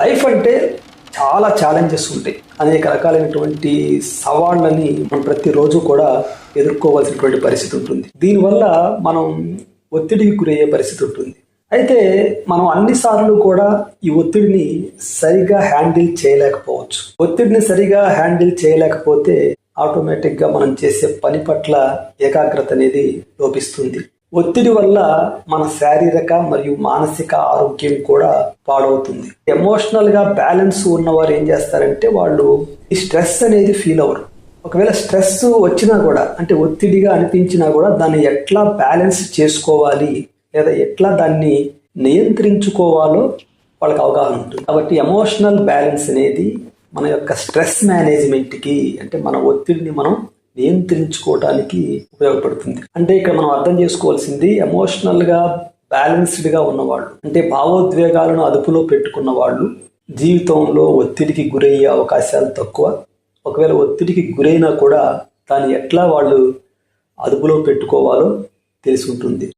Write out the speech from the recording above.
Life అంటే చాలా challenges ఉంటాయి. అనేక రకాలైనటువంటి సవాళ్ళని మనం ప్రతిరోజు కూడా ఎదుర్కోవాల్సినటువంటి పరిస్థితి ఉంటుంది. దీనివల్ల మనం ఒత్తిడికి గురయ్యే పరిస్థితి ఉంటుంది. అయితే మనం అన్నిసార్లు కూడా ఈ ఒత్తిడిని సరిగా హ్యాండిల్ చేయలేకపోవచ్చు. ఒత్తిడిని సరిగా హ్యాండిల్ చేయలేకపోతే ఆటోమేటిక్గా మనం చేసే పని పట్ల ఏకాగ్రత అనేది లోపిస్తుంది. ఒత్తిడి వల్ల మన శారీరక మరియు మానసిక ఆరోగ్యం కూడా పాడవుతుంది. ఎమోషనల్గా బ్యాలెన్స్ ఉన్నవారు ఏం చేస్తారంటే వాళ్ళు ఈ స్ట్రెస్ అనేది ఫీల్ అవ్వరు. ఒకవేళ స్ట్రెస్ వచ్చినా కూడా, అంటే ఒత్తిడిగా అనిపించినా కూడా దాన్ని ఎట్లా బ్యాలెన్స్ చేసుకోవాలి లేదా ఎట్లా దాన్ని నియంత్రించుకోవాలో వాళ్ళకి అవగాహన ఉంటుంది. కాబట్టి ఎమోషనల్ బ్యాలెన్స్ అనేది మన యొక్క స్ట్రెస్ మేనేజ్మెంట్కి, అంటే మన ఒత్తిడిని మనం నియంత్రించుకోవడానికి ఉపయోగపడుతుంది. అంటే ఇక్కడ మనం అర్థం చేసుకోవాల్సింది, ఎమోషనల్గా బ్యాలెన్స్డ్గా ఉన్నవాళ్ళు, అంటే భావోద్వేగాలను అదుపులో పెట్టుకున్న వాళ్ళు జీవితంలో ఒత్తిడికి గురయ్యే అవకాశాలు తక్కువ. ఒకవేళ ఒత్తిడికి గురైనా కూడా దాన్ని ఎట్లా వాళ్ళు అదుపులో పెట్టుకోవాలో తెలిసి ఉంటుంది.